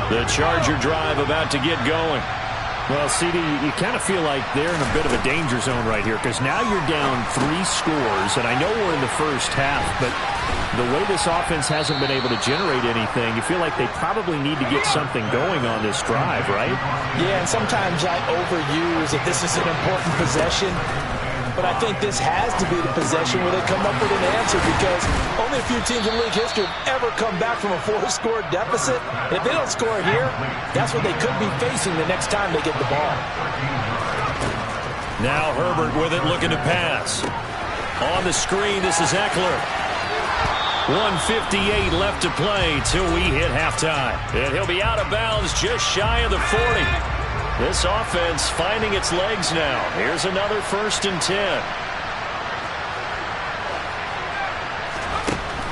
The Charger drive about to get going. Well, CD, you kind of feel like they're in a bit of a danger zone right here because now you're down 3 scores, and I know we're in the first half, but the way this offense hasn't been able to generate anything, you feel like they probably need to get something going on this drive, right? Yeah, and sometimes I overuse that this is an important possession, but I think this has to be the possession where they come up with an answer because only a few teams in league history have ever come back from a 4-score deficit. And if they don't score here, that's what they could be facing the next time they get the ball. Now Herbert with it, looking to pass. On the screen, this is Eckler. 1:58 left to play till we hit halftime. And he'll be out of bounds just shy of the 40. This offense finding its legs now. Here's another 1st and 10.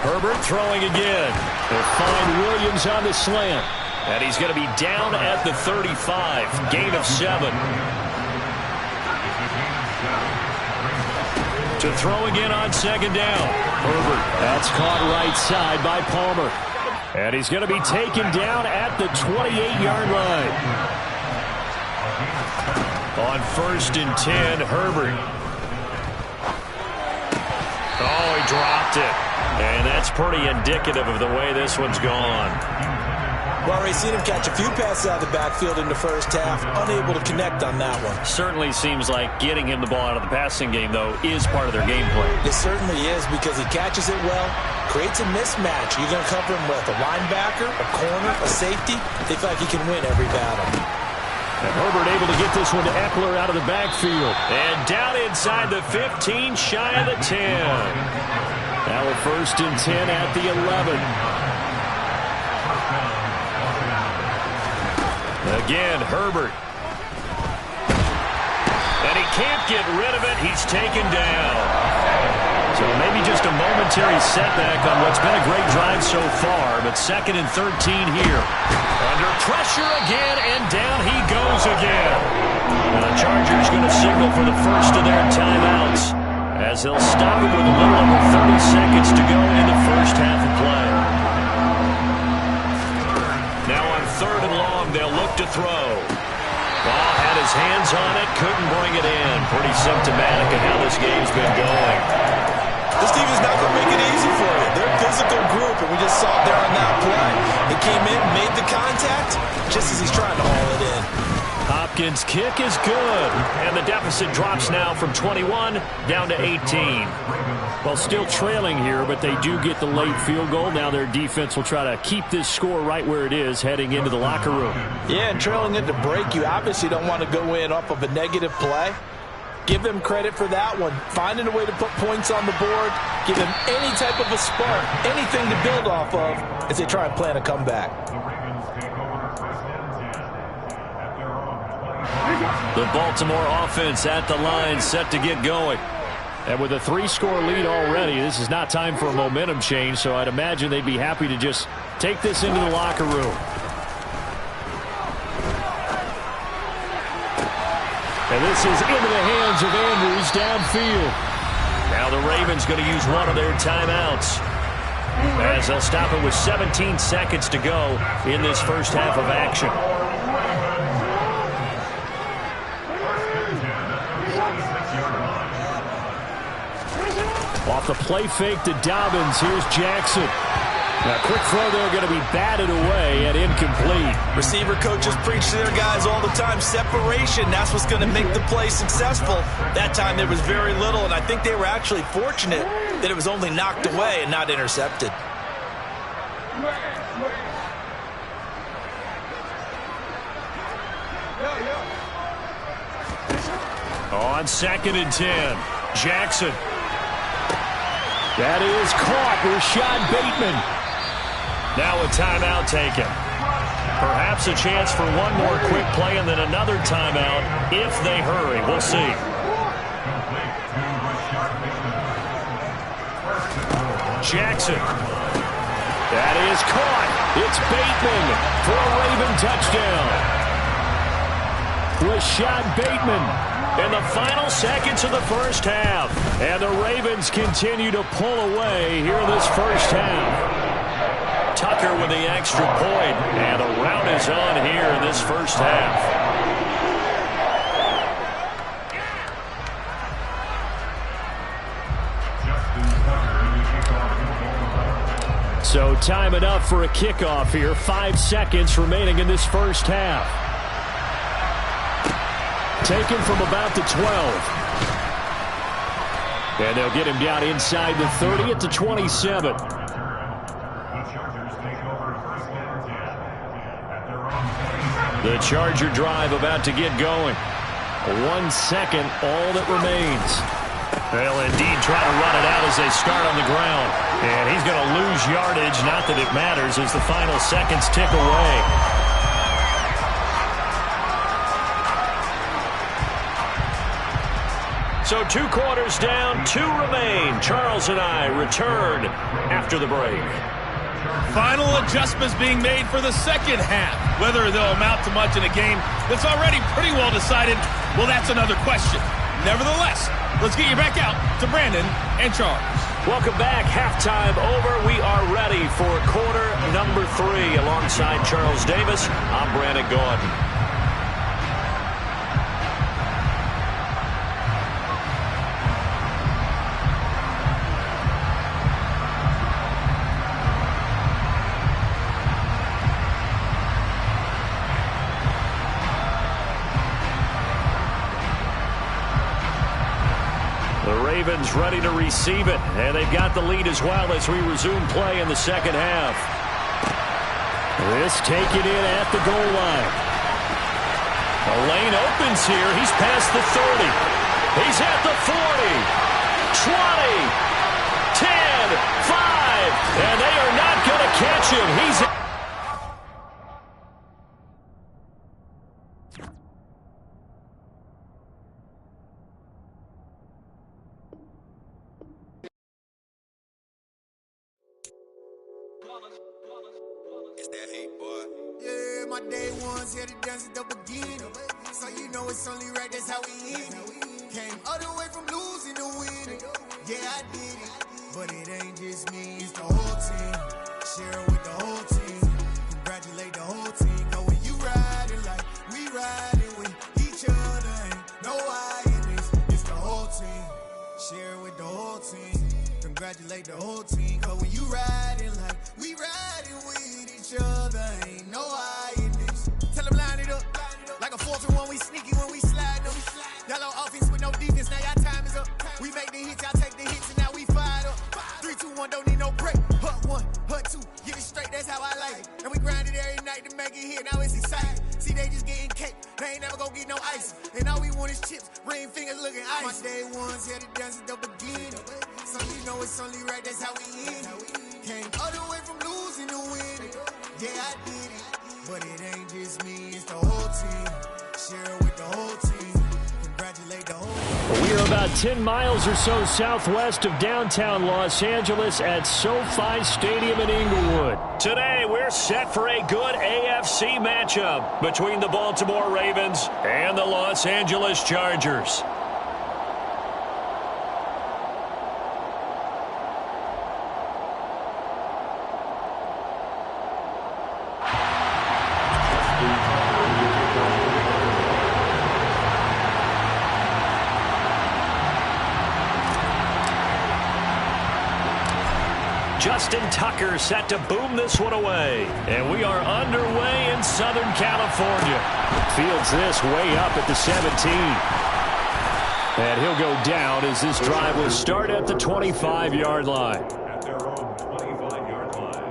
Herbert throwing again. They'll find Williams on the slant. And he's going to be down at the 35. Gain of 7. To throw again on 2nd down. Herbert. That's caught right side by Palmer. And he's going to be taken down at the 28-yard line. On 1st and 10, Herbert. Oh, he dropped it. And that's pretty indicative of the way this one's gone. Well, we've seen him catch a few passes out of the backfield in the first half, unable to connect on that one. Certainly seems like getting him the ball out of the passing game, though, is part of their game plan. It certainly is because he catches it well, creates a mismatch. You're going to cover him with a linebacker, a corner, a safety. They feel like he can win every battle. And Herbert able to get this one to Eckler out of the backfield. And down inside the 15, shy of the 10. Now a 1st and 10 at the 11. Again, Herbert. And he can't get rid of it. He's taken down. So maybe just a momentary setback on what's been a great drive so far, but 2nd and 13 here. Under pressure again, and down he goes again. And the Chargers going to signal for the first of their timeouts as they'll stop it with a little over 30 seconds to go in the first half of play. Now on 3rd and long, they'll look to throw. Ball had his hands on it, couldn't bring it in. Pretty symptomatic of how this game's been going. This team is not going to make it easy for you. They're a physical group, and we just saw it there on that play. He came in, made the contact, just as he's trying to haul it in. Hopkins' kick is good, and the deficit drops now from 21 down to 18. Well, still trailing here, but they do get the late field goal. Now their defense will try to keep this score right where it is heading into the locker room. Yeah, and trailing it to break, you obviously don't want to go in off of a negative play. Give them credit for that one. Finding a way to put points on the board. Give them any type of a spark, anything to build off of as they try and plan a comeback. The Baltimore offense at the line, set to get going. And with a 3-score lead already, this is not time for a momentum change, so I'd imagine they'd be happy to just take this into the locker room. And this is into the hands of Andrews downfield. Now the Ravens going to use one of their timeouts as they'll stop it with 17 seconds to go in this first half of action. Off the play fake to Dobbins. Here's Jackson. Now, quick throw there, going to be batted away and incomplete. Receiver coaches preach to their guys all the time. Separation, that's what's going to make the play successful. That time there was very little, and I think they were actually fortunate that it was only knocked away and not intercepted. On 2nd and 10, Jackson. That is caught. Rashad Bateman. Now a timeout taken. Perhaps a chance for one more quick play and then another timeout if they hurry. We'll see. Jackson. That is caught. It's Bateman for a Raven touchdown. Rashad Bateman in the final seconds of the first half. And the Ravens continue to pull away here in this first half. Tucker with the extra point, and a rounded is on here in this first half. So time enough for a kickoff here. 5 seconds remaining in this first half. Taken from about the 12. And they'll get him down inside the 30 at the 27. The Charger drive about to get going. 1 second, all that remains. They'll indeed try to run it out as they start on the ground. And he's going to lose yardage, not that it matters, as the final seconds tick away. So 2 quarters down, 2 remain. Charles and I return after the break. Final adjustments being made for the second half. Whether they'll amount to much in a game that's already pretty well decided, well, that's another question. Nevertheless, let's get you back out to Brandon and Charles. Welcome back. Halftime over. We are ready for quarter number 3. Alongside Charles Davis, I'm Brandon Gordon. Ravens ready to receive it, and they've got the lead as well as we resume play in the second half. This taken in at the goal line. The lane opens here. He's past the 30. He's at the 40, 20, 10, 5, and they are not going to catch him. He's It's that hate, boy. Yeah, my day ones here to dance at the beginning. So you know it's only right, that's how we end it. Came all the way from losing to winning. Yeah, I did it. But it ain't just me, it's the whole team. Share it with the whole team. Congratulate the whole team. Cause when you riding like we riding with each other, ain't no I in this. It's the whole team. Share it with the whole team. Congratulate the whole team. Cause when you riding like we riding with each other, ain't no I in this. Tell them line it up. Like a 4-1, we sneaky when we slide them. Yellow offense with no defense, now y'all time is up. We make the hits, y'all take the hits, and now we fired up. 3, 2, 1, don't need no break. Hut 1, hut 2, get it straight, that's how I like it. And we grind it every night to make it hit, now it's exciting. See, they just getting cake, they ain't never gonna get no ice. And all we want is chips, ring fingers looking ice. My day ones here to dance at the beginning. So you know it's only right, that's how we end it. Came all the way from losing to winning. Yeah, I did it. But it ain't just me, it's the whole team. Share it with the whole team. Congratulate the whole team. We are about 10 miles or so southwest of downtown Los Angeles at SoFi Stadium in Inglewood. Today, we're set for a good AFC matchup between the Baltimore Ravens and the Los Angeles Chargers. Justin Tucker set to boom this one away. And we are underway in Southern California. Fields this way up at the 17. And he'll go down as this drive will start at the 25-yard line. At their own 25-yard line.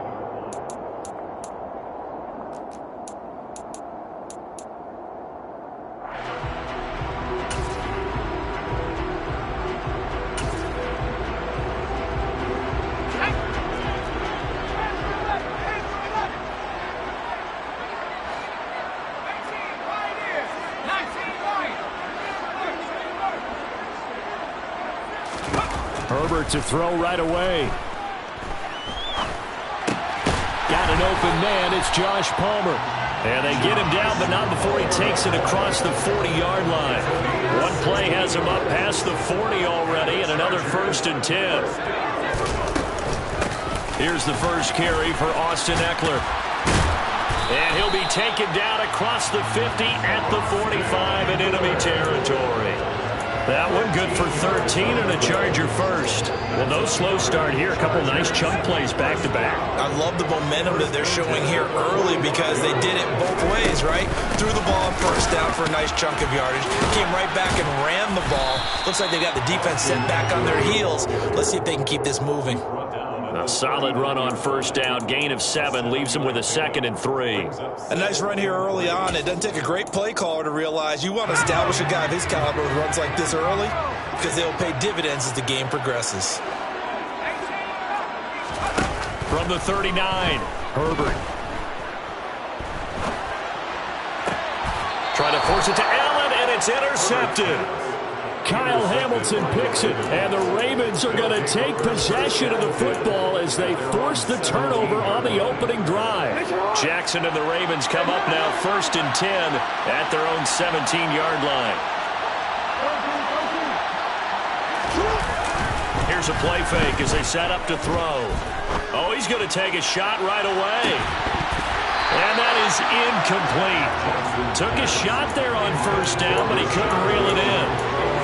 Herbert to throw right away. Got an open man. It's Josh Palmer. And they get him down, but not before he takes it across the 40-yard line. One play has him up past the 40 already, and another 1st and 10. Here's the first carry for Austin Eckler. And he'll be taken down across the 50 at the 45 in enemy territory. That one good for 13 and a Charger first. Well, no slow start here. A couple nice chunk plays back-to-back. I love the momentum that they're showing here early because they did it both ways, right? Threw the ball on first down for a nice chunk of yardage. Came right back and ran the ball. Looks like they got the defense set back on their heels. Let's see if they can keep this moving. A solid run on first down. Gain of 7 leaves him with a 2nd and 3. A nice run here early on. It doesn't take a great play caller to realize you want to establish a guy of his caliber with runs like this early because they'll pay dividends as the game progresses. From the 39, Herbert. Trying to force it to Allen, and it's intercepted. Kyle Hamilton picks it, and the Ravens are going to take possession of the football as they force the turnover on the opening drive. Jackson and the Ravens come up now 1st and 10 at their own 17-yard line. Here's a play fake as they set up to throw. Oh, he's going to take a shot right away. And that is incomplete. Took a shot there on first down, but he couldn't reel it in.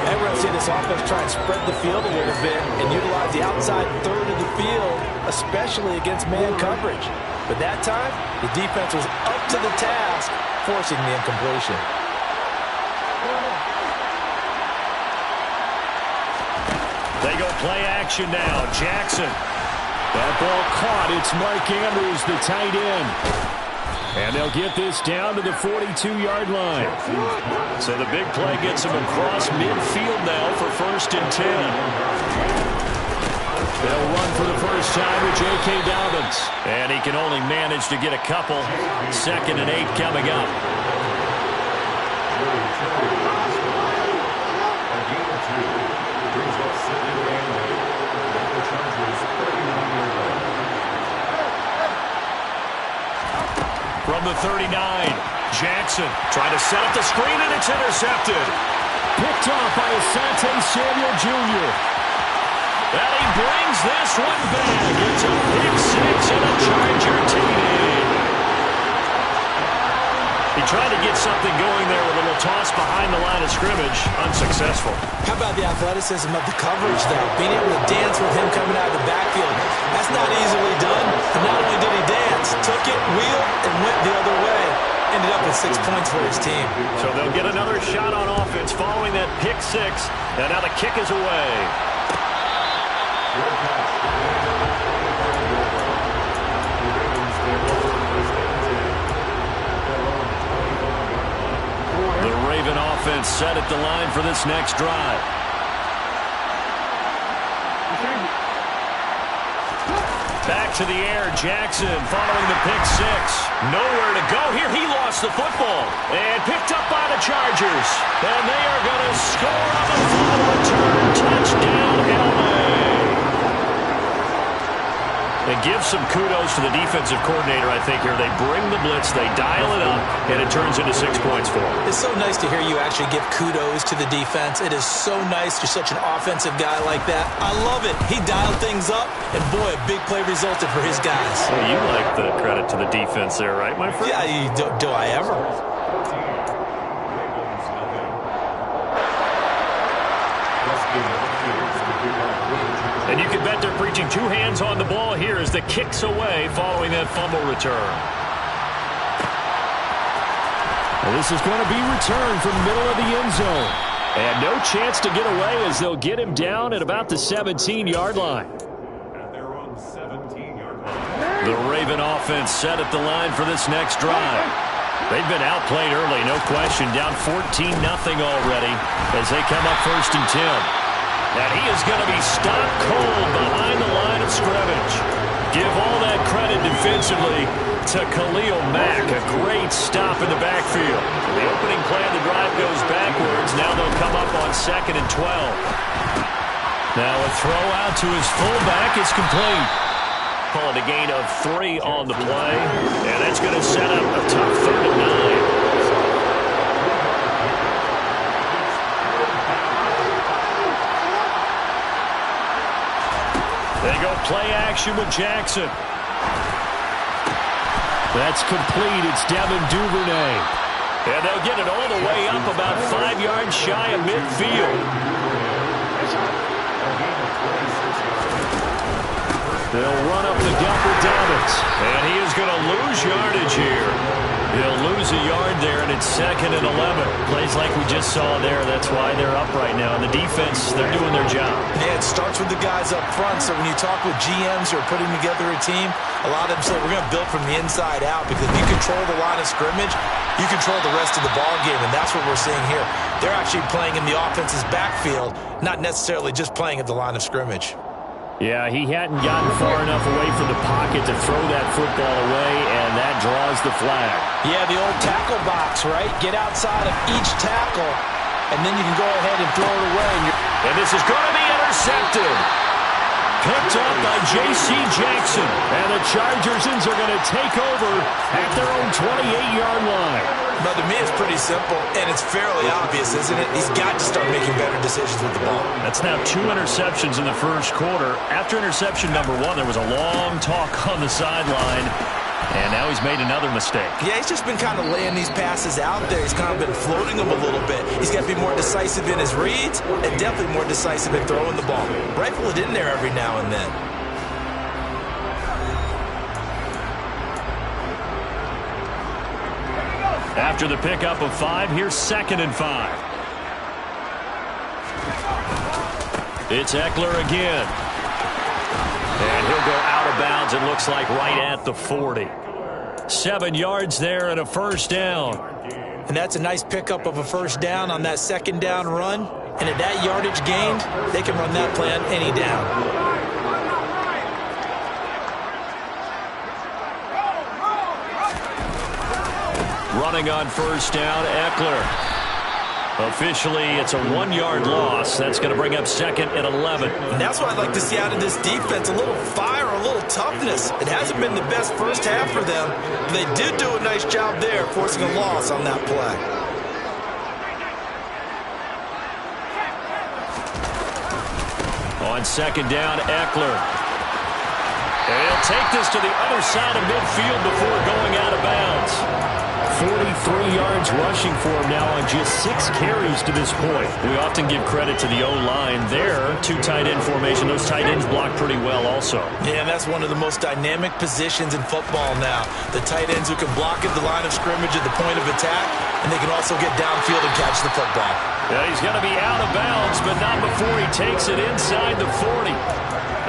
And we're going to see this offense try and spread the field a little bit and utilize the outside third of the field, especially against man coverage. But that time, the defense was up to the task, forcing the incompletion. They go play action now. Jackson. That ball caught. It's Mark Andrews, the tight end. And they'll get this down to the 42-yard line. So the big play gets them across midfield now for 1st and 10. They'll run for the first time with J.K. Dobbins. And he can only manage to get a couple. 2nd and 8 coming up. From the 39, Jackson trying to set up the screen, and it's intercepted. Picked off by Asante Samuel Jr. And he brings this one back. It's a pick 6 and a Charger TD. He tried to get something going there with a little toss behind the line of scrimmage. Unsuccessful. How about the athleticism of the coverage, though? Being able to dance with him coming out of the backfield. That's not easily done. And not only did he dance, took it, wheeled, and went the other way. Ended up with 6 points for his team. So they'll get another shot on offense following that pick 6. And now the kick is away. The Raven offense set at the line for this next drive. Back to the air, Jackson following the pick 6. Nowhere to go here. He lost the football and picked up by the Chargers. And they are going to score on the fumble return. Touchdown, LA. And give some kudos to the defensive coordinator, I think, here. They bring the blitz, they dial it up, and it turns into 6 points for them. It's so nice to hear you actually give kudos to the defense. It is so nice you're such an offensive guy like that. I love it. He dialed things up, and boy, a big play resulted for his guys. Well, you like the credit to the defense there, right, my friend? Yeah, do I ever? And you can bet they're preaching 2 hands on the ball here as the kick's away following that fumble return. Well, this is going to be returned from the middle of the end zone. And no chance to get away as they'll get him down at about the 17-yard line. At their own 17-yard line. The Raven offense set at the line for this next drive. They've been outplayed early, no question. Down 14-0 already as they come up 1st and 10. And he is going to be stopped cold behind the line of scrimmage. Give all that credit defensively to Khalil Mack. A great stop in the backfield. The opening play of the drive goes backwards. Now they'll come up on 2nd and 12. Now a throw out to his fullback is complete. Call it a gain of 3 on the play. And that's going to set up a tough 3rd and 9. They go play action with Jackson. That's complete. It's Devin Duvernay. And they'll get it all the way up about 5 yards shy of midfield. They'll run up the gut with Dobbins. And he is going to lose yardage here. He'll lose a yard there, and it's 2nd and 11. Plays like we just saw there. That's why they're up right now. And the defense, they're doing their job. Yeah, it starts with the guys up front. So when you talk with GMs who are putting together a team, a lot of them say we're going to build from the inside out, because if you control the line of scrimmage, you control the rest of the ball game, and that's what we're seeing here. They're actually playing in the offense's backfield, not necessarily just playing at the line of scrimmage. Yeah, he hadn't gotten far enough away from the pocket to throw that football away, and that draws the flag. Yeah, the old tackle box, right? Get outside of each tackle, and then you can go ahead and throw it away. And this is going to be intercepted. Picked up by J.C. Jackson. And the Chargers are going to take over at their own 28-yard line. But to me, it's pretty simple, and it's fairly obvious, isn't it? He's got to start making better decisions with the ball. That's now 2 interceptions in the first quarter. After interception number 1, there was a long talk on the sideline. And now he's made another mistake. Yeah, he's just been kind of laying these passes out there. He's kind of been floating them a little bit. He's got to be more decisive in his reads and definitely more decisive in throwing the ball. Rifle it in there every now and then. After the pickup of 5, here's 2nd and 5. It's Eckler again. And he'll go out of bounds, it looks like, right at the 40. 7 yards there and a first down. And that's a nice pickup of a first down on that 2nd down run. And at that yardage gained, they can run that play on any down. Running on first down, Eckler. Officially, it's a 1-yard loss. That's going to bring up 2nd and 11. And that's what I'd like to see out of this defense, a little fire, a little toughness. It hasn't been the best first half for them. But they did do a nice job there, forcing a loss on that play. On 2nd down, Eckler. And he'll take this to the other side of midfield before going out of bounds. 43 yards rushing for him now on just 6 carries to this point. We often give credit to the O-line there. 2 tight end formation. Those tight ends block pretty well also. Yeah, and that's one of the most dynamic positions in football now. The tight ends who can block at the line of scrimmage at the point of attack, and they can also get downfield and catch the football. Yeah, he's going to be out of bounds, but not before he takes it inside the 40.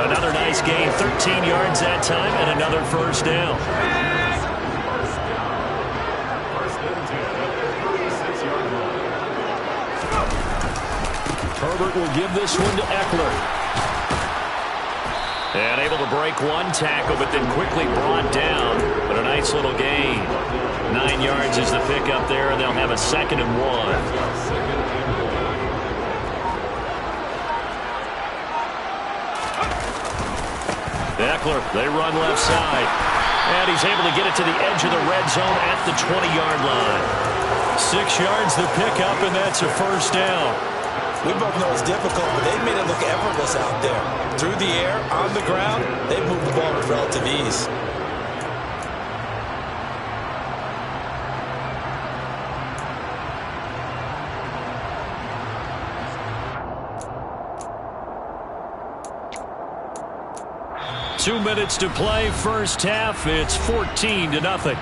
Another nice gain, 13 yards that time, and another first down. Herbert will give this one to Eckler. And able to break 1 tackle, but then quickly brought down. But a nice little gain. 9 yards is the pickup there, and they'll have a 2nd and 1. Eckler, they run left side. And he's able to get it to the edge of the red zone at the 20-yard line. 6 yards the pickup, and that's a first down. We both know it's difficult, but they've made it look effortless out there. Through the air, on the ground, they've moved the ball with relative ease. Two minutes to play, first half. It's 14-0.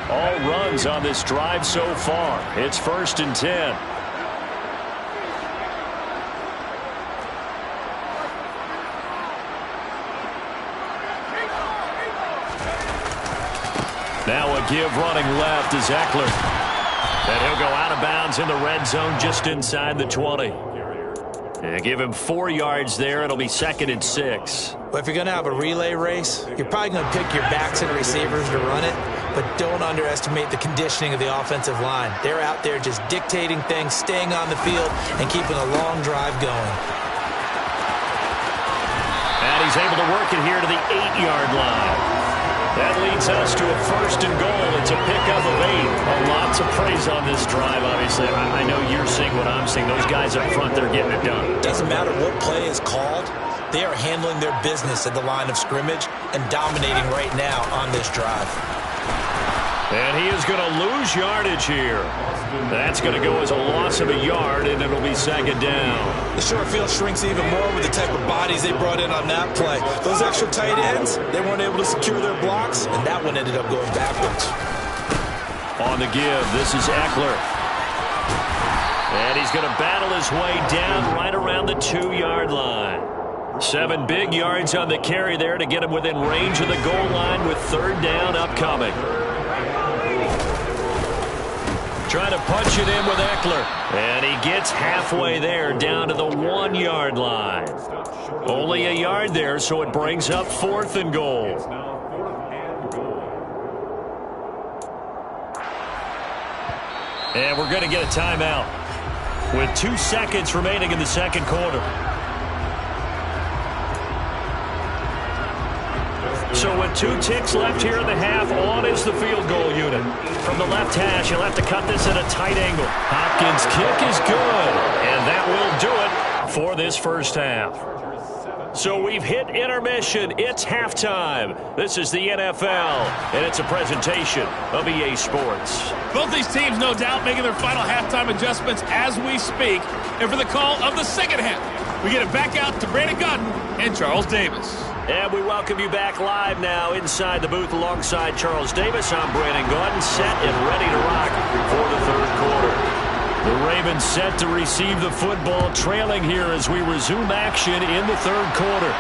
All runs on this drive so far. It's 1st and 10. Now a give running left is Eckler. And he'll go out of bounds in the red zone just inside the 20. And give him 4 yards there. It'll be 2nd and 6. But if you're going to have a relay race, you're probably going to pick your backs and receivers to run it. But don't underestimate the conditioning of the offensive line. They're out there just dictating things, staying on the field, and keeping a long drive going. And he's able to work it here to the 8-yard line. That leads us to a 1st and goal. It's a pickup of 8. Lots of praise on this drive, obviously. I know you're seeing what I'm seeing. Those guys up front, they're getting it done. Doesn't matter what play is called. They are handling their business at the line of scrimmage and dominating right now on this drive. And he is going to lose yardage here. That's going to go as a loss of a yard, and it'll be 2nd down. The short field shrinks even more with the type of bodies they brought in on that play. Those extra tight ends, they weren't able to secure their blocks, and that one ended up going backwards. On the give, this is Eckler. And he's going to battle his way down right around the 2-yard line. 7 big yards on the carry there to get him within range of the goal line with 3rd down upcoming. Trying to punch it in with Eckler. And he gets halfway there down to the 1-yard line. Only a yard there, so it brings up 4th and goal. And we're going to get a timeout with 2 seconds remaining in the 2nd quarter. So with 2 ticks left here in the half, on is the field goal unit. From the left hash, he'll have to cut this at a tight angle. Hopkins' kick is good, and that will do it for this first half. So we've hit intermission. It's halftime. This is the NFL, and it's a presentation of EA Sports. Both these teams, no doubt, making their final halftime adjustments as we speak. And for the call of the 2nd half, we get it back out to Brandon Gunn and Charles Davis. And we welcome you back live now inside the booth alongside Charles Davis. I'm Brandon Gunn, set and ready to rock for the 3rd quarter. The Ravens set to receive the football, trailing here as we resume action in the 3rd quarter.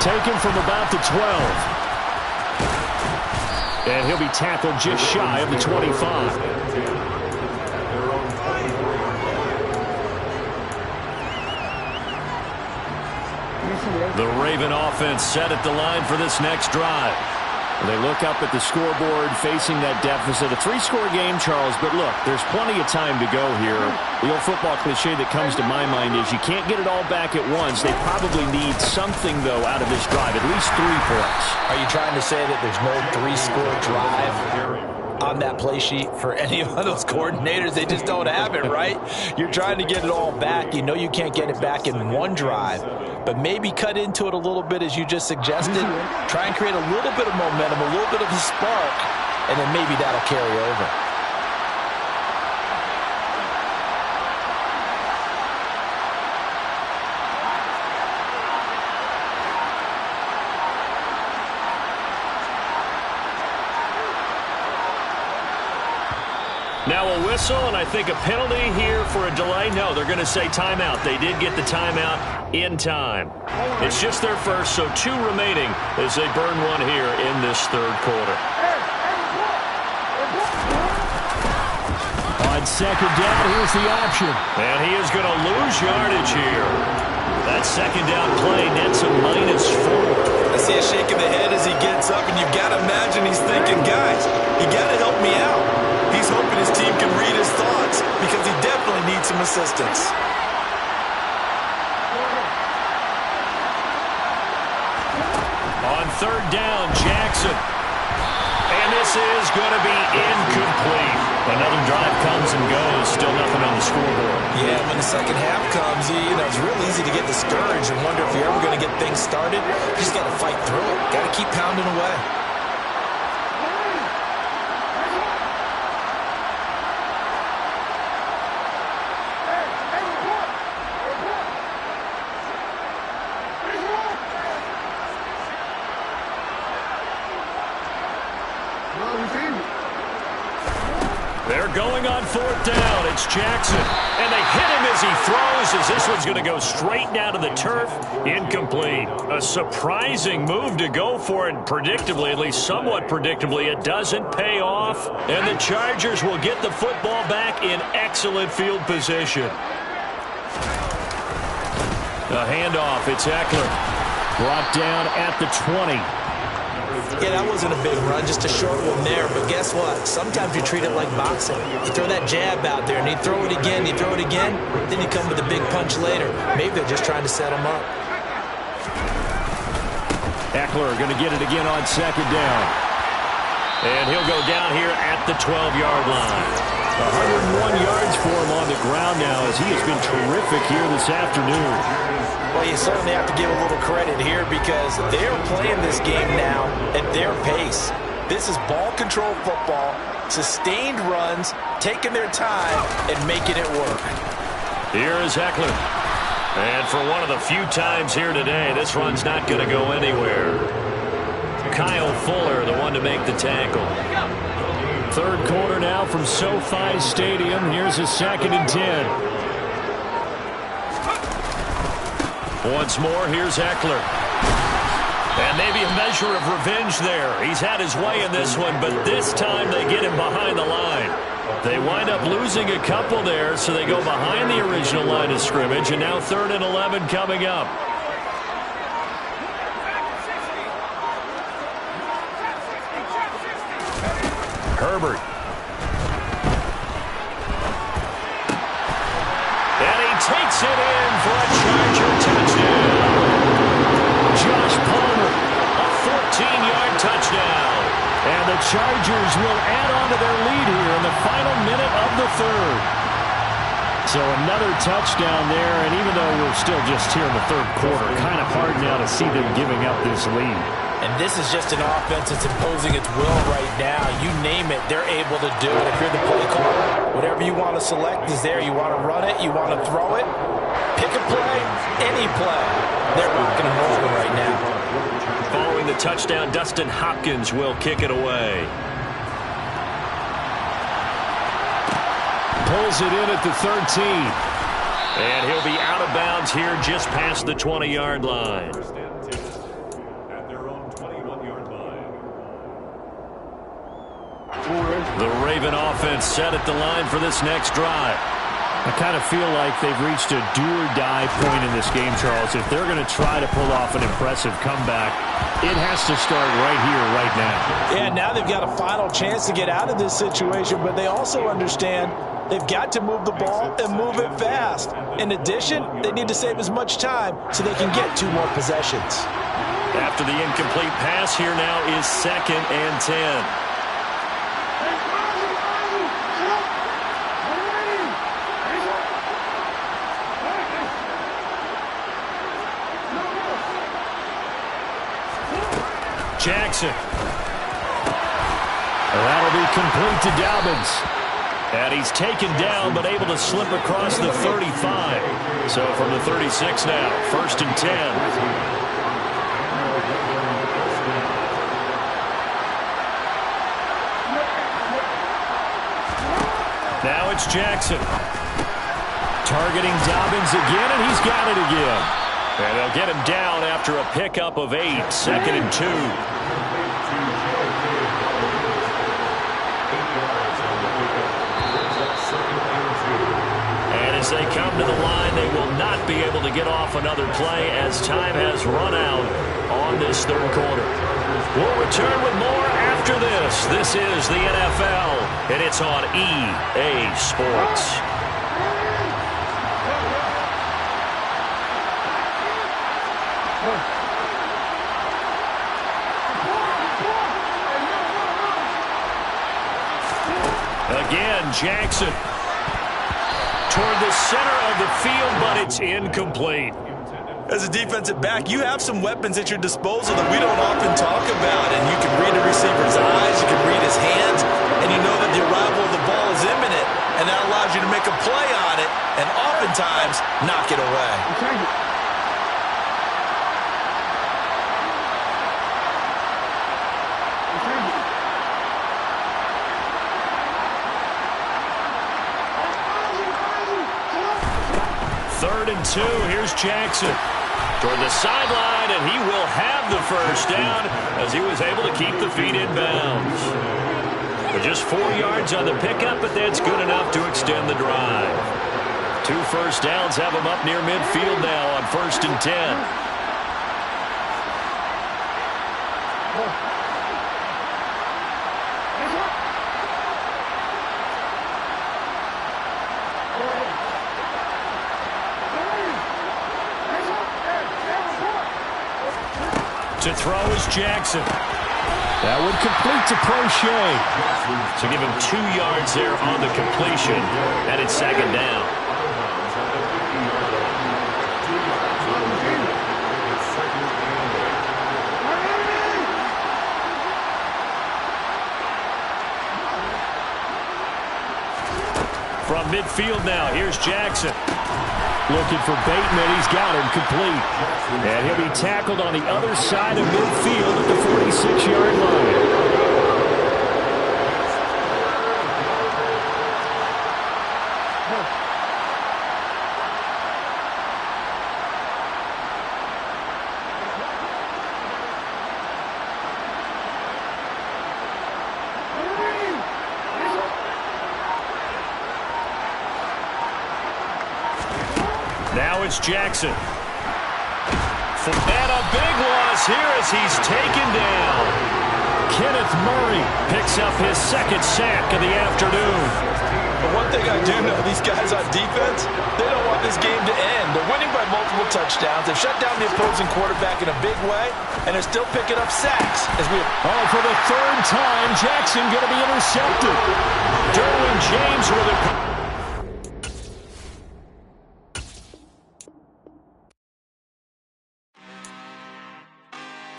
Taken from about the 12. And he'll be tackled just shy of the 25. The Raven offense set at the line for this next drive. They look up at the scoreboard facing that deficit. A 3-score game, Charles, but look, there's plenty of time to go here. The old football cliche that comes to my mind is you can't get it all back at once. They probably need something, though, out of this drive, at least 3 points. Are you trying to say that there's no 3-score drive on that play sheet for any of those coordinators? They just don't have it, right? You're trying to get it all back. You know you can't get it back in one drive, but maybe cut into it a little bit as you just suggested. Try and create a little bit of momentum, a little bit of a spark, and then maybe that'll carry over. Now a whistle, and I think a penalty here for a delay. No, they're going to say timeout. They did get the timeout in time. It's just their first, so 2 remaining as they burn one here in this 3rd quarter. On 2nd down, here's the option. And he is going to lose yardage here. That 2nd down play nets a -4. I see a shake of the head as he gets up, and you've got to imagine he's thinking, guys, you got to help me out. He's hoping his team can read his thoughts because he definitely needs some assistance. On 3rd down, Jackson. And this is going to be incomplete. Another drive comes and goes. Still nothing on the scoreboard. Yeah, when the 2nd half comes, it's real easy to get discouraged and wonder if you're ever going to get things started. You just got to fight through it. Got to keep pounding away. They're going on 4th down. It's Jackson. And they hit him as he throws, as this one's going to go straight down to the turf. Incomplete. A surprising move to go for it. Predictably, at least somewhat predictably, it doesn't pay off. And the Chargers will get the football back in excellent field position. A handoff. It's Eckler. Brought down at the 20. Yeah, that wasn't a big run, just a short one there. But guess what? Sometimes you treat it like boxing. You throw that jab out there, and you throw it again, you throw it again, then you come with a big punch later. Maybe they're just trying to set him up. Eckler going to get it again on second down. And he'll go down here at the 12-yard line. 101 yards for him on the ground now as he has been terrific here this afternoon. Well, you certainly have to give a little credit here because they're playing this game now at their pace. This is ball control football, sustained runs, taking their time, and making it work. Here is Eckler. And for one of the few times here today, this run's not going to go anywhere. Kyle Fuller, the one to make the tackle. Third quarter now from SoFi Stadium. Here's a 2nd and 10. Once more, here's Eckler. And maybe a measure of revenge there. He's had his way in this one, but this time they get him behind the line. They wind up losing a couple there, so they go behind the original line of scrimmage, and now 3rd and 11 coming up. Herbert. And he takes it in for a Charger touchdown. Josh Palmer, A 14-yard touchdown. and the Chargers will add on to their lead here in the final minute of the 3rd. So another touchdown there, and even though we're still just here in the 3rd quarter, kind of hard now to see them giving up this lead. And this is just an offense that's imposing its will right now. You name it, they're able to do it. If you're the play caller, whatever you want to select is there. You want to run it, you want to throw it, pick a play, any play. They're rocking and rolling right now. Following the touchdown, Dustin Hopkins will kick it away. Pulls it in at the 13. And he'll be out of bounds here just past the 20-yard line. First and 10 at their own 21-yard line. The Raven offense set at the line for this next drive. I kind of feel like they've reached a do-or-die point in this game, Charles. If they're going to try to pull off an impressive comeback, it has to start right here, right now. Yeah, now they've got a final chance to get out of this situation, but they also understand they've got to move the ball and move it fast. In addition, they need to save as much time so they can get 2 more possessions. After the incomplete pass, here now is 2nd and 10. Jackson. That'll be complete to Dobbins. And he's taken down, but able to slip across the 35. So from the 36 now, 1st and 10. Now it's Jackson. Targeting Dobbins again, and he's got it again. And they'll get him down after a pickup of 8, 2nd and 2. And as they come to the line, they will not be able to get off another play as time has run out on this 3rd quarter. We'll return with more after this. This is the NFL, and it's on EA Sports. Again, Jackson toward the center of the field, but it's incomplete. As a defensive back, you have some weapons at your disposal that we don't often talk about. And you can read the receiver's eyes, you can read his hands, and you know that the arrival of the ball is imminent. And that allows you to make a play on it and oftentimes knock it away. Third and 2, here's Jackson toward the sideline, and he will have the first down as he was able to keep the feet in bounds. But just 4 yards on the pickup, but that's good enough to extend the drive. 2 first downs have him up near midfield now on 1st and 10. To throw is Jackson. That would complete to Prochet. So give him 2 yards there on the completion, and it's second down. From midfield now, here's Jackson. Looking for Bateman. He's got him complete. And he'll be tackled on the other side of midfield at the 46-yard line. Now it's Jackson. And a big loss here as he's taken down. Kenneth Murray picks up his second sack of the afternoon. But one thing I do know, these guys on defense, they don't want this game to end. They're winning by multiple touchdowns. They've shut down the opposing quarterback in a big way, and they're still picking up sacks. For the third time, Jackson going to be intercepted. Derwin James with it.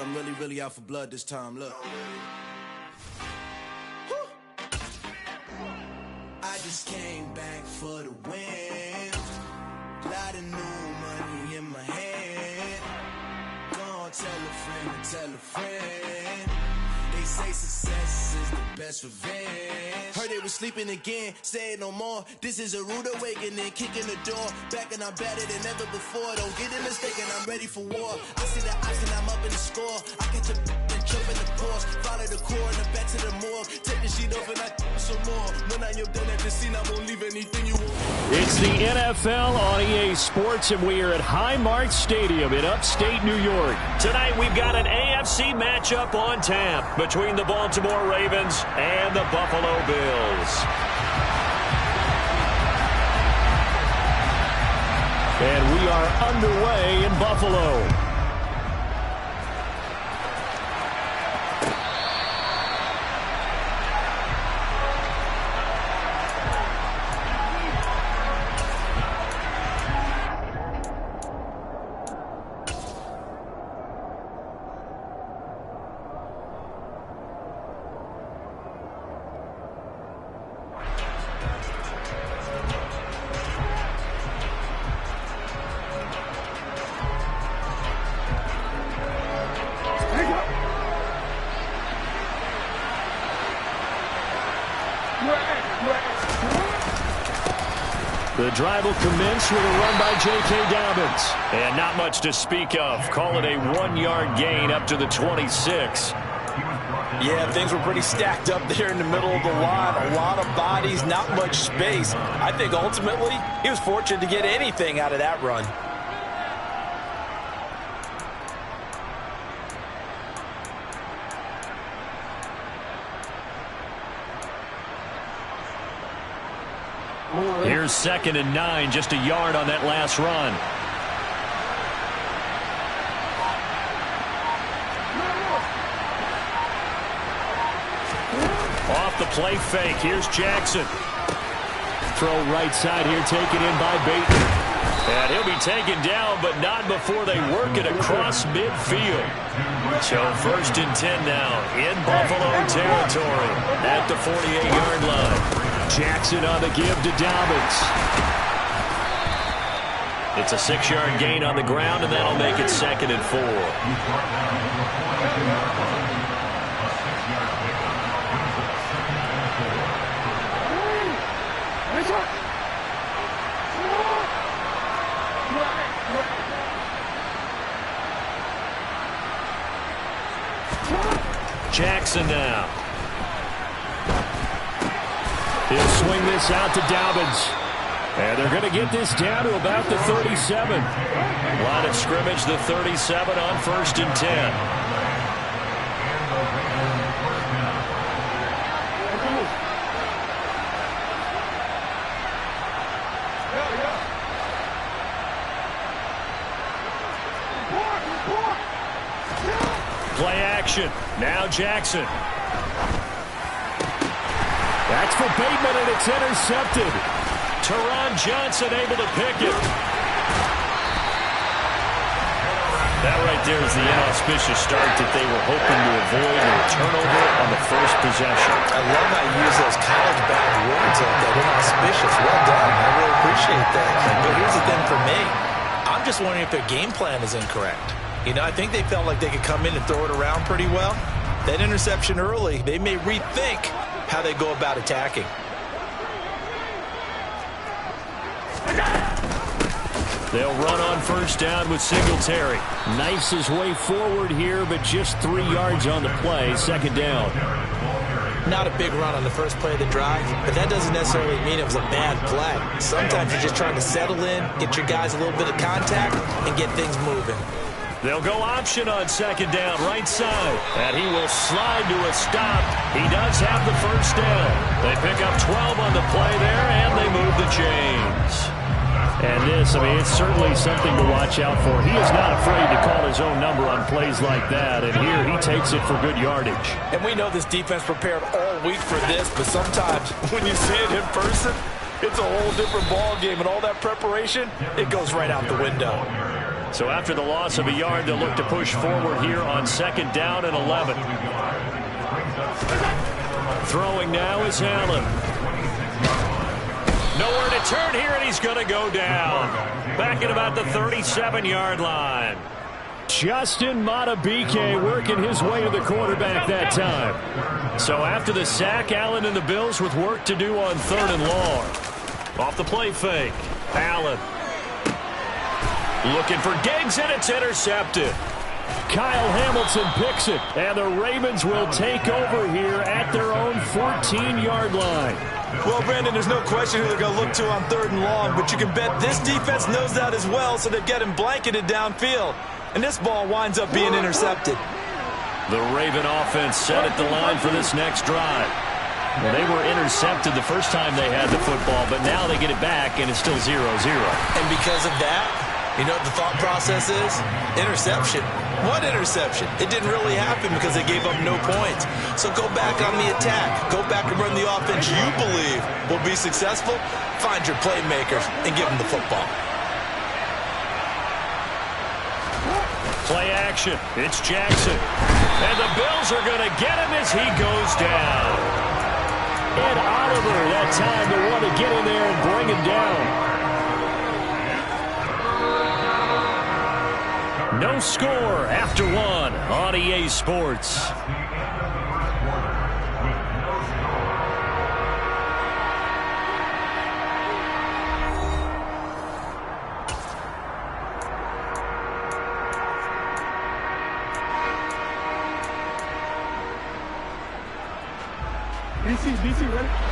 I'm really out for blood this time, look. I just came back for the win. Lot of new money in my hand. Gonna tell a friend. They say success is the best revenge. Heard they was sleeping again, say it no more. This is a rude awakening, kicking the door. Back and I'm better than ever before. Don't get it mistaken, I'm ready for war. I see the option, I'm up in the score. I catch a and jump in the Porsche. Follow the core and the back to the morgue. Take the sheet off and I some more. When I am done at the scene, I won't leave anything you want. It's the NFL on EA Sports, and we are at Highmark Stadium in upstate New York. Tonight we've got an AFC matchup on tap between the Baltimore Ravens and the Buffalo Bills. And we are underway in Buffalo. The drive will commence with a run by J.K. Dobbins. And not much to speak of. Call it a 1-yard gain up to the 26. Yeah, things were pretty stacked up there in the middle of the line. A lot of bodies, not much space. I think ultimately he was fortunate to get anything out of that run. Here's 2nd and 9, just a yard on that last run. Off the play fake, here's Jackson. Throw right side here, taken in by Bateman. And he'll be taken down, but not before they work it across midfield. So 1st and 10 now in Buffalo territory at the 48-yard line. Jackson on the give to Dobbins. It's a 6-yard gain on the ground, and that'll make it 2nd and 4. Jackson now. He'll swing this out to Dobbins. And they're going to get this down to about the 37. Line of scrimmage, the 37 on 1st and 10. action. Now Jackson. That's for Bateman, and it's intercepted. Teron Johnson able to pick it. That right there is the inauspicious start that they were hoping to avoid, a turnover on the first possession. I love how you use those college bad words like that. Inauspicious. Well done. I really appreciate that. But here's the thing for me. I'm just wondering if their game plan is incorrect. You know, I think they felt like they could come in and throw it around pretty well. That interception early, they may rethink how they go about attacking. They'll run on first down with Singletary. Knifes his way forward here, but just 3 yards on the play. Second down. Not a big run on the first play of the drive, but that doesn't necessarily mean it was a bad play. Sometimes you're just trying to settle in, get your guys a little bit of contact, and get things moving. They'll go option on second down, right side. And he will slide to a stop. He does have the first down. They pick up 12 on the play there, and they move the chains. And this, I mean, it's certainly something to watch out for. He is not afraid to call his own number on plays like that. And here he takes it for good yardage. And we know this defense prepared all week for this, but sometimes when you see it in person, it's a whole different ball game. And all that preparation, it goes right out the window. So after the loss of a yard, they'll look to push forward here on second down and 11. Throwing now is Allen. Nowhere to turn here, and he's going to go down. Back at about the 37-yard line. Justin Madubuike working his way to the quarterback that time. So after the sack, Allen and the Bills with work to do on third and long. Off the play fake. Allen. Looking for Diggs, and it's intercepted. Kyle Hamilton picks it, and the Ravens will take over here at their own 14-yard line. Well, Brandon, there's no question who they're going to look to on third and long, but you can bet this defense knows that as well, so they've got him blanketed downfield. And this ball winds up being intercepted. The Raven offense set at the line for this next drive. Well, they were intercepted the first time they had the football, but now they get it back, and it's still 0-0. And because of that, you know what the thought process is? Interception. What interception? It didn't really happen because they gave up no points. So go back on the attack. Go back and run the offense you believe will be successful. Find your playmakers and give them the football. Play action. It's Jackson. And the Bills are going to get him as he goes down. Ed Oliver that time to want to get in there and bring him down. No score after one on EA Sports.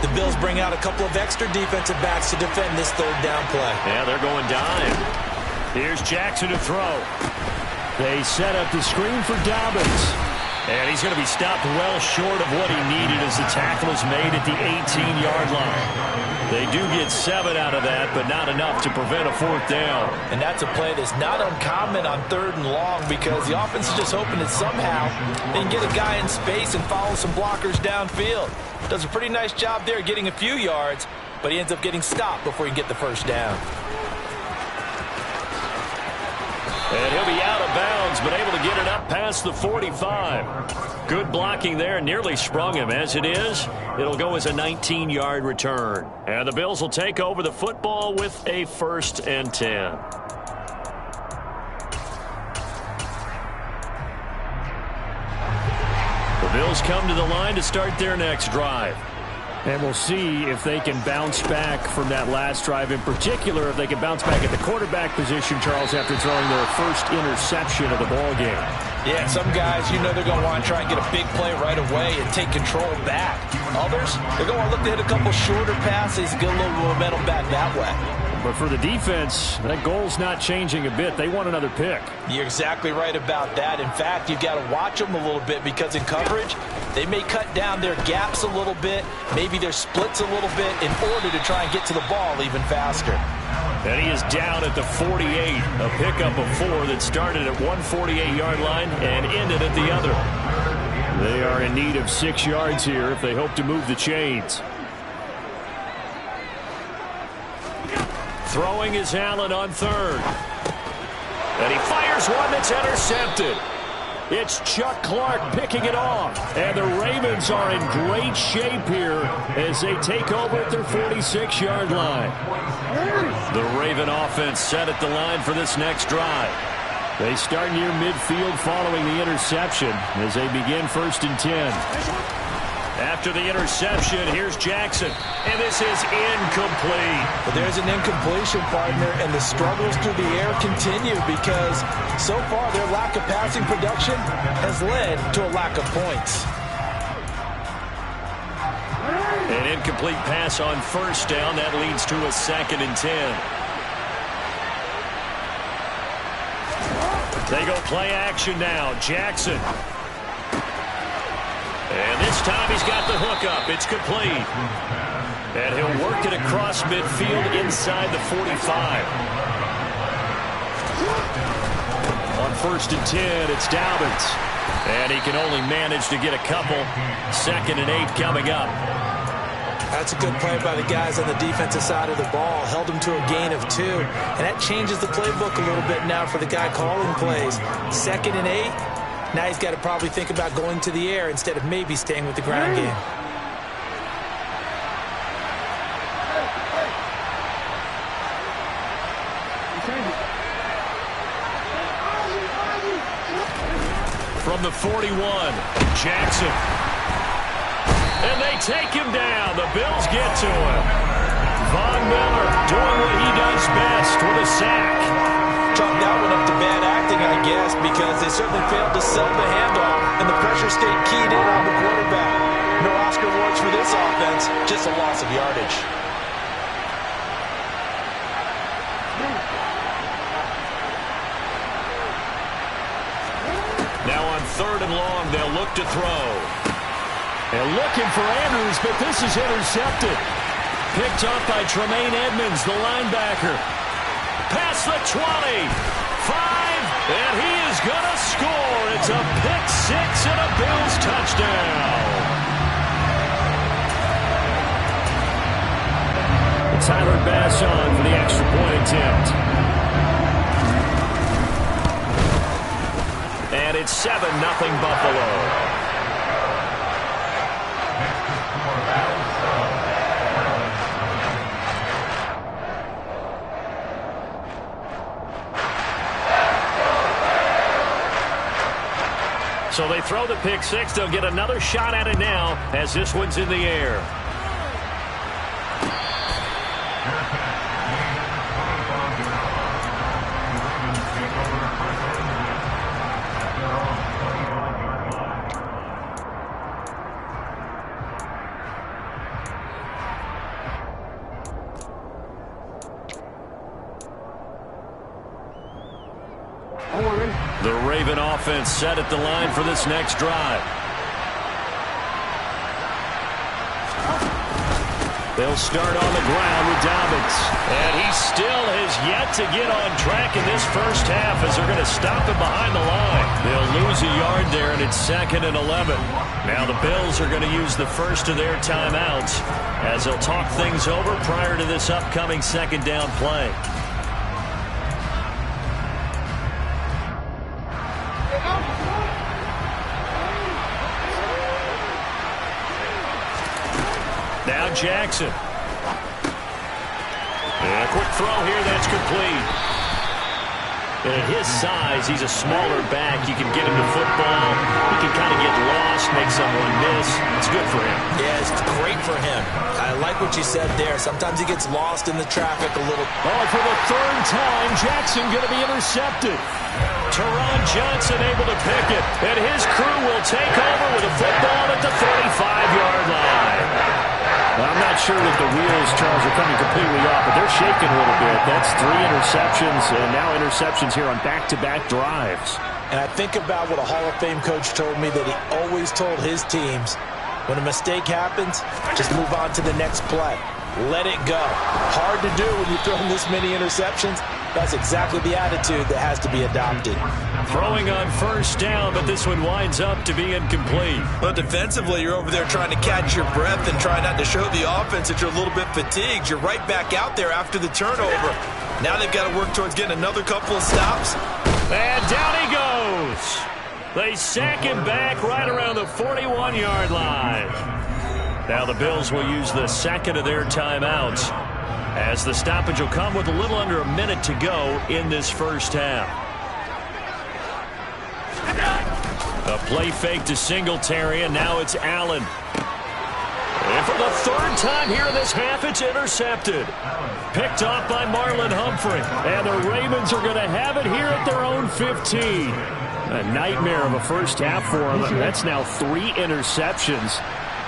The Bills bring out a couple of extra defensive backs to defend this third down play. Yeah, they're going dime. Here's Jackson to throw. They set up the screen for Dobbins. And he's going to be stopped well short of what he needed as the tackle is made at the 18-yard line. They do get 7 out of that, but not enough to prevent a fourth down. And that's a play that's not uncommon on third and long because the offense is just hoping that somehow they can get a guy in space and follow some blockers downfield. Does a pretty nice job there getting a few yards, but he ends up getting stopped before he can get the first down. And he'll be out of bounds, but able to get it up past the 45. Good blocking there, nearly sprung him. As it is, it'll go as a 19-yard return. And the Bills will take over the football with a 1st and 10. The Bills come to the line to start their next drive. And we'll see if they can bounce back from that last drive. In particular, if they can bounce back at the quarterback position, Charles, after throwing their first interception of the ball game. Yeah, some guys, you know they're going to want to try and get a big play right away and take control back. Others, they're going to look to hit a couple shorter passes and get a little momentum back that way. But for the defense, that goal's not changing a bit. They want another pick. You're exactly right about that. In fact, you've got to watch them a little bit because in coverage, they may cut down their gaps a little bit, maybe their splits a little bit in order to try and get to the ball even faster. And he is down at the 48, a pickup of 4 that started at one 48-yard line and ended at the other. They are in need of 6 yards here if they hope to move the chains. Throwing is Allen on third. And he fires one that's intercepted. It's Chuck Clark picking it off. And the Ravens are in great shape here as they take over at their 46-yard line. The Raven offense set at the line for this next drive. They start near midfield following the interception as they begin 1st and 10. After the interception, here's Jackson. And this is incomplete. But there's an incompletion, partner, and the struggles through the air continue because so far their lack of passing production has led to a lack of points. An incomplete pass on 1st down. That leads to a 2nd and 10. They go play action now. Jackson. And this time he's got the hook up. It's complete. And he'll work it across midfield inside the 45. On 1st and 10, it's Dobbins. And he can only manage to get a couple. 2nd and 8 coming up. That's a good play by the guys on the defensive side of the ball. Held him to a gain of 2. And that changes the playbook a little bit now for the guy calling plays. 2nd and 8. Now he's got to probably think about going to the air instead of maybe staying with the ground game. From the 41, Jackson. And they take him down. The Bills get to him. Von Miller doing what he does best with a sack. Chalk that one up to bad acting, I guess, because they certainly failed to sell the handoff, and the pressure stayed keyed in on the quarterback. No Oscar awards for this offense, just a loss of yardage. Now on 3rd and long, they'll look to throw. They're looking for Andrews, but this is intercepted. Picked up by Tremaine Edmonds, the linebacker. Past the 20, 5, and he is going to score. It's a pick 6 and a Bills touchdown. Tyler Bass on for the extra point attempt. And it's 7-0 Buffalo. So they throw the pick 6. They'll get another shot at it now as this one's in the air. The Raven offense set at the line for this next drive. They'll start on the ground with Dobbins. And he still has yet to get on track in this first half as they're going to stop him behind the line. They'll lose a yard there, and it's 2nd and 11. Now the Bills are going to use the first of their timeouts as they'll talk things over prior to this upcoming 2nd down play. Now Jackson. And a quick throw here that's complete. And at his size, he's a smaller back. You can get him to football. He can kind of get lost, make someone miss. It's good for him. Yeah, it's great for him. I like what you said there. Sometimes he gets lost in the traffic a little. Oh, for the 3rd time, Jackson going to be intercepted. Teron Johnson able to pick it. And his crew will take over with a football at the 35-yard line. Well, I'm not sure that the wheels, Charles, are coming completely off, but they're shaking a little bit. That's 3 interceptions, and now interceptions here on back-to-back drives. And I think about what a Hall of Fame coach told me that he always told his teams, when a mistake happens, just move on to the next play. let it go. Hard to do when you're throwing this many interceptions. That's exactly the attitude that has to be adopted. Throwing on first down, but this one winds up to be incomplete. But defensively, you're over there trying to catch your breath and try not to show the offense that you're a little bit fatigued. You're right back out there after the turnover. Now they've got to work towards getting another couple of stops. And down he goes. They sack him back right around the 41-yard line. Now the Bills will use the second of their timeouts, as the stoppage will come with a little under a minute to go in this first half. A play fake to Singletary, and now it's Allen. And for the third time here in this half, it's intercepted. Picked off by Marlon Humphrey. And the Ravens are going to have it here at their own 15. A nightmare of a first half for him. That's now 3 interceptions.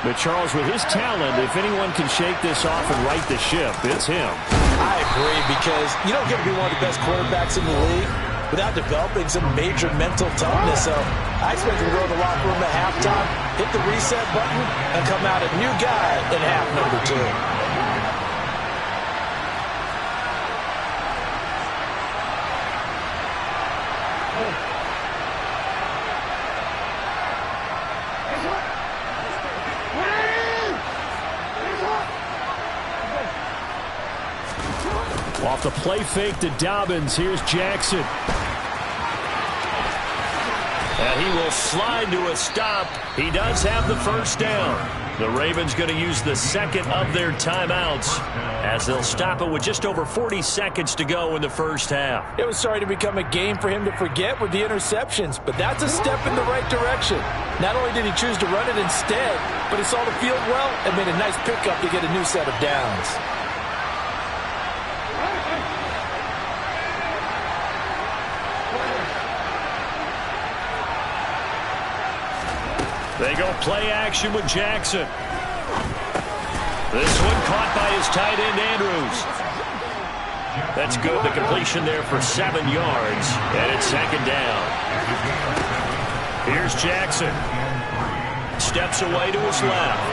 But Charles, with his talent, if anyone can shake this off and right the ship, it's him. I agree, because you don't get to be one of the best quarterbacks in the league without developing some major mental toughness. So I expect him to go to the locker room at halftime, hit the reset button, and come out a new guy in half number 2. Off the play fake to Dobbins. Here's Jackson. And he will slide to a stop. He does have the first down. The Ravens going to use the second of their timeouts, as they'll stop it with just over 40 seconds to go in the first half. It was starting to become a game for him to forget with the interceptions, but that's a step in the right direction. Not only did he choose to run it instead, but he saw the field well and made a nice pickup to get a new set of downs. They go play action with Jackson. This one caught by his tight end, Andrews. That's good. The completion there for 7 yards. And it's second down. Here's Jackson. Steps away to his left.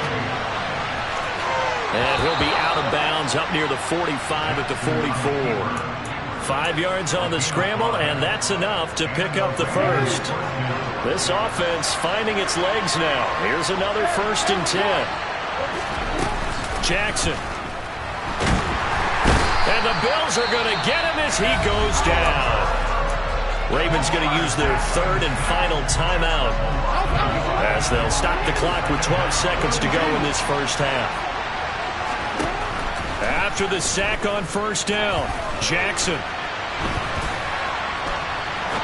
And he'll be out of bounds up near the 45 at the 44. 5 yards on the scramble, and that's enough to pick up the first. This offense finding its legs now. Here's another 1st and 10. Jackson. And the Bills are going to get him as he goes down. Ravens going to use their 3rd and final timeout, as they'll stop the clock with 12 seconds to go in this first half. After the sack on first down, Jackson.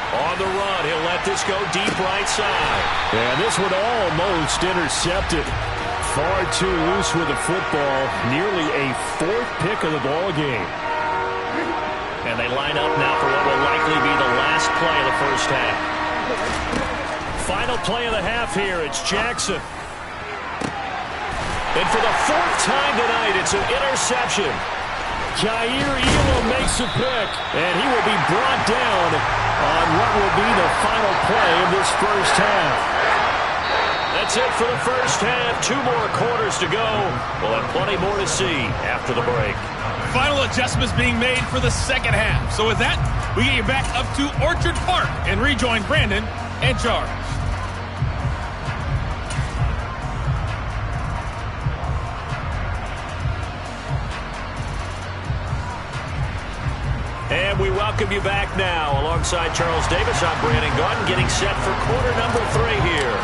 On the run, he'll let this go deep right side. And this one almost intercepted. Far too loose with the football. Nearly a 4th pick of the ball game. And they line up now for what will likely be the last play of the first half. Final play of the half here. It's Jackson. And for the 4th time tonight, it's an interception. Jair Elam makes a pick, and he will be brought down on what will be the final play of this first half. That's it for the first half. 2 more quarters to go. We'll have plenty more to see after the break. Final adjustments being made for the second half. So with that, we get you back up to Orchard Park and rejoin Brandon and Charles. And we welcome you back now. Alongside Charles Davis, I'm Brandon Gunn, getting set for quarter number 3 here.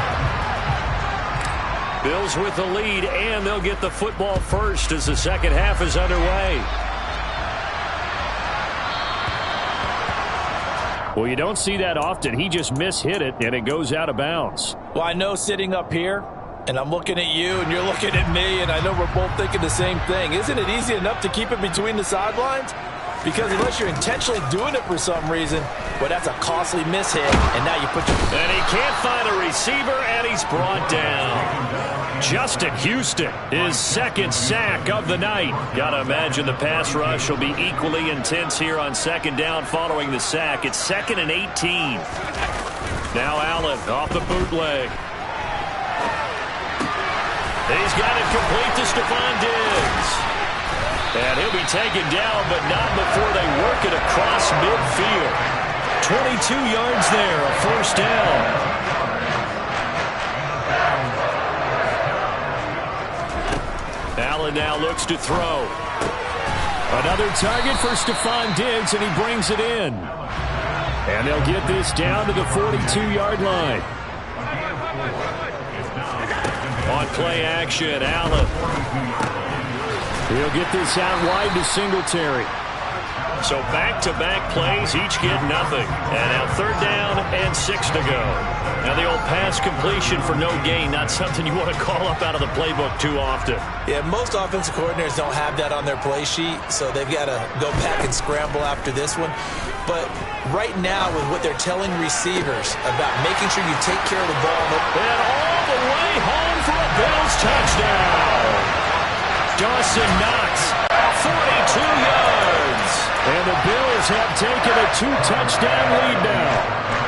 Bills with the lead, and they'll get the football first as the second half is underway. Well, you don't see that often. He just mishit it, and it goes out of bounds. Well, I know sitting up here, and I'm looking at you, and you're looking at me, and I know we're both thinking the same thing. Isn't it easy enough to keep it between the sidelines? Because unless you're intentionally doing it for some reason, well, that's a costly mishit, and now you put your... And he can't find a receiver, and he's brought down. Justin Houston, his 2nd sack of the night. Gotta imagine the pass rush will be equally intense here on 2nd down following the sack. It's 2nd and 18. Now Allen off the bootleg. He's got it complete to Stephon Diggs. And he'll be taken down, but not before they work it across midfield. 22 yards there, a first down. Allen now looks to throw. Another target for Stephon Diggs, and he brings it in. And they'll get this down to the 42-yard line. On play action, Allen. He'll get this out wide to Singletary. So back-to-back plays, each get nothing. And now 3rd down and 6 to go. Now the old pass completion for no gain, not something you want to call up out of the playbook too often. Yeah, most offensive coordinators don't have that on their play sheet, so they've got to go back and scramble after this one. But right now, with what they're telling receivers about making sure you take care of the ball. And all the way home for a Bills touchdown. Dawson Knox, 42 yards. And the Bills have taken a 2-touchdown lead now.